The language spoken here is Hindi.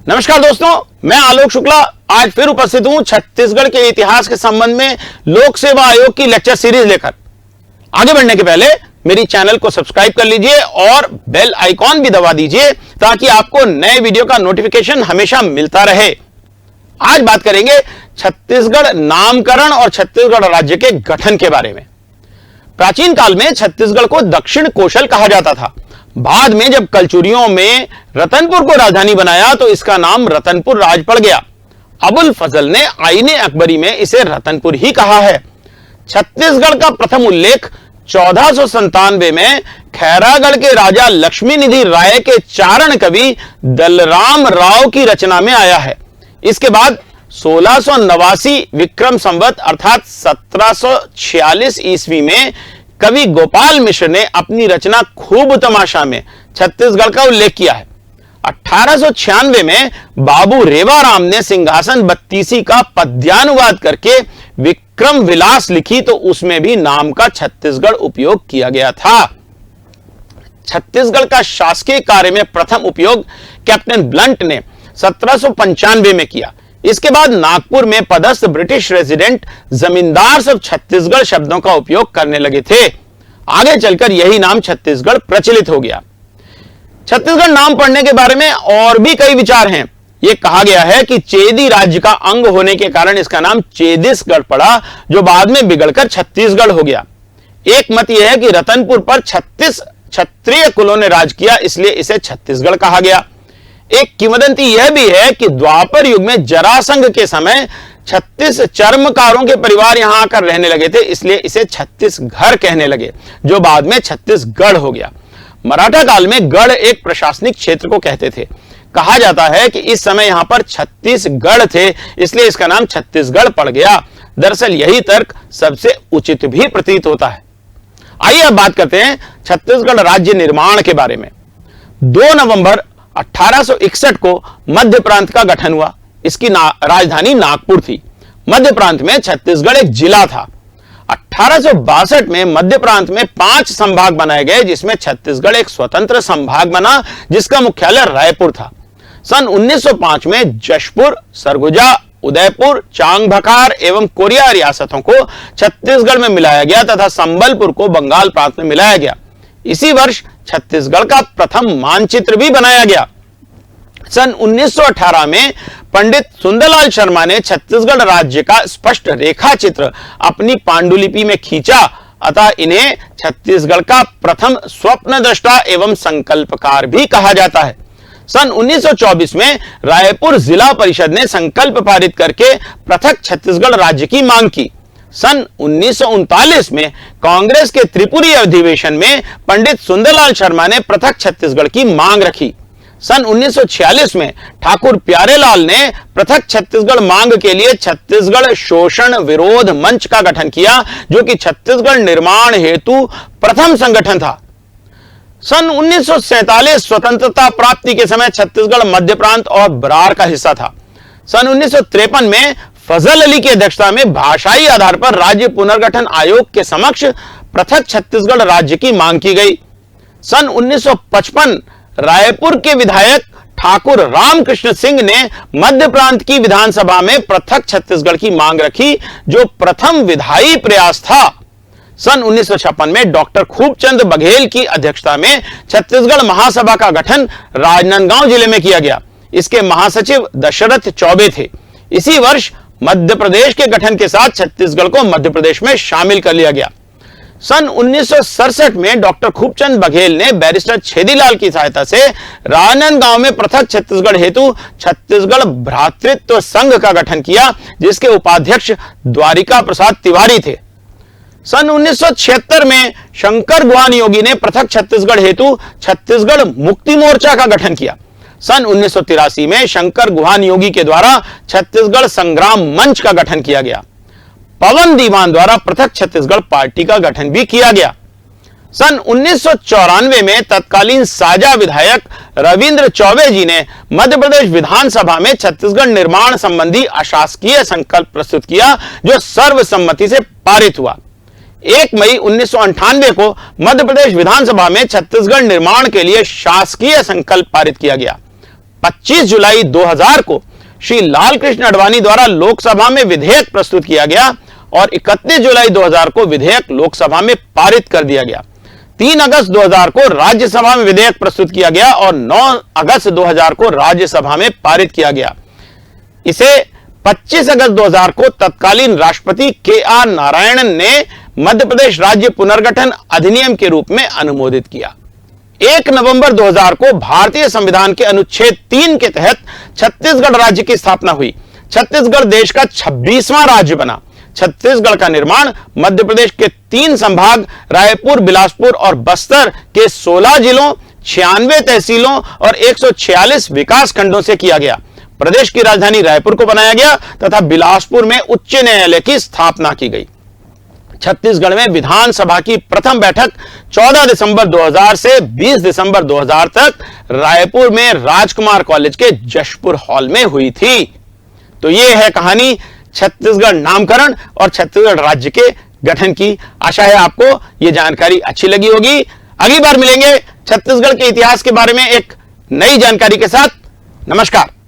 नमस्कार दोस्तों, मैं आलोक शुक्ला आज फिर उपस्थित हूं छत्तीसगढ़ के इतिहास के संबंध में लोक सेवा आयोग की लेक्चर सीरीज लेकर। आगे बढ़ने के पहले मेरी चैनल को सब्सक्राइब कर लीजिए और बेल आइकॉन भी दबा दीजिए ताकि आपको नए वीडियो का नोटिफिकेशन हमेशा मिलता रहे। आज बात करेंगे छत्तीसगढ़ नामकरण और छत्तीसगढ़ राज्य के गठन के बारे में। प्राचीन काल में छत्तीसगढ़ को दक्षिण कोशल कहा जाता था। बाद में जब कलचुरियों में रतनपुर को राजधानी बनाया तो इसका नाम रतनपुर राज पड़ गया। अबुल फजल ने आईने अकबरी में इसे रतनपुर ही कहा है। छत्तीसगढ़ का प्रथम उल्लेख 1497 में खैरागढ़ के राजा लक्ष्मी निधि राय के चारण कवि दलराम राव की रचना में आया है। इसके बाद 1689 विक्रम संवत अर्थात 1746 ईस्वी में कवि गोपाल मिश्र ने अपनी रचना खूब तमाशा में छत्तीसगढ़ का उल्लेख किया है। 1896 में बाबू रेवाराम ने सिंहासन बत्तीसी का पद्यानुवाद करके विक्रम विलास लिखी तो उसमें भी नाम का छत्तीसगढ़ उपयोग किया गया था। छत्तीसगढ़ का शासकीय कार्य में प्रथम उपयोग कैप्टन ब्लंट ने 1795 में किया। इसके बाद नागपुर में पदस्थ ब्रिटिश रेजिडेंट जमींदार सब छत्तीसगढ़ शब्दों का उपयोग करने लगे थे। आगे चलकर यही नाम छत्तीसगढ़ प्रचलित हो गया। छत्तीसगढ़ नाम पढ़ने के बारे में और भी कई विचार हैं। यह कहा गया है कि चेदी राज्य का अंग होने के कारण इसका नाम चेदिसगढ़ पड़ा, जो बाद में बिगड़कर छत्तीसगढ़ हो गया। एक मत यह है कि रतनपुर पर 36 क्षत्रिय कुलों ने राज किया, इसलिए इसे छत्तीसगढ़ कहा गया। एक किंवदंती यह भी है कि द्वापर युग में जरासंध के समय 36 चर्मकारों के परिवार यहां आकर रहने लगे थे, इसलिए इसे छत्तीसगढ़ कहने लगे, जो बाद में छत्तीसगढ़ हो गया। मराठा काल में गढ़ एक प्रशासनिक क्षेत्र को कहते थे। कहा जाता है कि इस समय यहां पर 36 गढ़ थे, इसलिए इसका नाम छत्तीसगढ़ पड़ गया। दरअसल यही तर्क सबसे उचित भी प्रतीत होता है। आइए अब बात करते हैं छत्तीसगढ़ राज्य निर्माण के बारे में। 2 नवंबर 1861 को मध्य प्रांत का गठन हुआ। इसकी राजधानी नागपुर थी। मध्य प्रांत में छत्तीसगढ़ एक जिला था। 1862 में मध्य प्रांत में 5 संभाग बनाए गए, जिसमें छत्तीसगढ़ एक स्वतंत्र संभाग बना जिसका मुख्यालय रायपुर था। सन 1905 में जशपुर, सरगुजा, उदयपुर, चांगभकार एवं कोरिया रियासतों को छत्तीसगढ़ में मिलाया गया तथा संबलपुर को बंगाल प्रांत में मिलाया गया। इसी वर्ष छत्तीसगढ़ का प्रथम मानचित्र भी बनाया गया। सन 1918 में पंडित सुंदरलाल शर्मा ने छत्तीसगढ़ राज्य का स्पष्ट रेखा चित्र अपनी पांडुलिपि में खींचा, अतः इन्हें छत्तीसगढ़ का प्रथम स्वप्नदृष्टा एवं संकल्पकार भी कहा जाता है। सन 1924 में रायपुर जिला परिषद ने संकल्प पारित करके पृथक छत्तीसगढ़ राज्य की मांग की। सन 1939 में कांग्रेस के त्रिपुरी अधिवेशन में पंडित सुंदरलाल शर्मा ने पृथक छत्तीसगढ़ की मांग रखी। सन 1946 में ठाकुर प्यारेलाल ने पृथक छत्तीसगढ़ मांग के लिए छत्तीसगढ़ शोषण विरोध मंच का गठन किया, जो कि छत्तीसगढ़ निर्माण हेतु प्रथम संगठन था। सन 1947 स्वतंत्रता प्राप्ति के समय छत्तीसगढ़ मध्य प्रांत और बरार का हिस्सा था। सन 1953 में फजल अली की अध्यक्षता में भाषाई आधार पर राज्य पुनर्गठन आयोग के समक्ष पृथक छत्तीसगढ़ राज्य की मांग की गई। सन 1955 रायपुर के विधायक ठाकुर रामकृष्ण सिंह ने मध्य प्रांत की विधानसभा में पृथक छत्तीसगढ़ की मांग रखी, जो प्रथम विधायी प्रयास था। सन 1956 में डॉक्टर खूबचंद बघेल की अध्यक्षता में छत्तीसगढ़ महासभा का गठन राजनांदगांव जिले में किया गया। इसके महासचिव दशरथ चौबे थे। इसी वर्ष मध्य प्रदेश के गठन के साथ छत्तीसगढ़ को मध्य प्रदेश में शामिल कर लिया गया। सन 1967 में डॉक्टर खूबचंद बघेल ने बैरिस्टर छेदीलाल की सहायता से राजनांदगांव में पृथक छत्तीसगढ़ हेतु छत्तीसगढ़ भ्रातृत्व संघ का गठन किया, जिसके उपाध्यक्ष द्वारिका प्रसाद तिवारी थे। सन 1976 में शंकर गुहान योगी ने पृथक छत्तीसगढ़ हेतु छत्तीसगढ़ मुक्ति मोर्चा का गठन किया। सन 1983 में शंकर गुहान योगी के द्वारा छत्तीसगढ़ संग्राम मंच का गठन किया गया। पवन दीवान द्वारा पृथक छत्तीसगढ़ पार्टी का गठन भी किया गया। सन 1994 में तत्कालीन साजा विधायक रविंद्र चौबे जी ने मध्य प्रदेश विधानसभा में छत्तीसगढ़ निर्माण संबंधी अशासकीय संकल्प प्रस्तुत किया, जो सर्वसम्मति से पारित हुआ। 1 मई 1998 को मध्य प्रदेश विधानसभा में छत्तीसगढ़ निर्माण के लिए शासकीय संकल्प पारित किया गया। 25 जुलाई 2000 को श्री लालकृष्ण आडवाणी द्वारा लोकसभा में विधेयक प्रस्तुत किया गया और 31 जुलाई 2000 को विधेयक लोकसभा में पारित कर दिया गया। 3 अगस्त 2000 को राज्यसभा में विधेयक प्रस्तुत किया गया और 9 अगस्त 2000 को राज्यसभा में पारित किया गया। इसे 25 अगस्त 2000 को तत्कालीन राष्ट्रपति के.आर. नारायणन ने मध्य प्रदेश राज्य पुनर्गठन अधिनियम के रूप में अनुमोदित किया। 1 नवंबर 2000 को भारतीय संविधान के अनुच्छेद 3 के तहत छत्तीसगढ़ राज्य की स्थापना हुई। छत्तीसगढ़ देश का 26वां राज्य बना। छत्तीसगढ़ का निर्माण मध्य प्रदेश के 3 संभाग रायपुर, बिलासपुर और बस्तर के 16 जिलों, 96 तहसीलों और 146 विकास खंडों से किया गया। प्रदेश की राजधानी रायपुर को बनाया गया तथा बिलासपुर में उच्च न्यायालय की स्थापना की गई। छत्तीसगढ़ में विधानसभा की प्रथम बैठक 14 दिसंबर 2000 से 20 दिसंबर 2000 तक रायपुर में राजकुमार कॉलेज के जशपुर हॉल में हुई थी। तो यह है कहानी छत्तीसगढ़ नामकरण और छत्तीसगढ़ राज्य के गठन की। आशा है आपको यह जानकारी अच्छी लगी होगी। अगली बार मिलेंगे छत्तीसगढ़ के इतिहास के बारे में एक नई जानकारी के साथ। नमस्कार।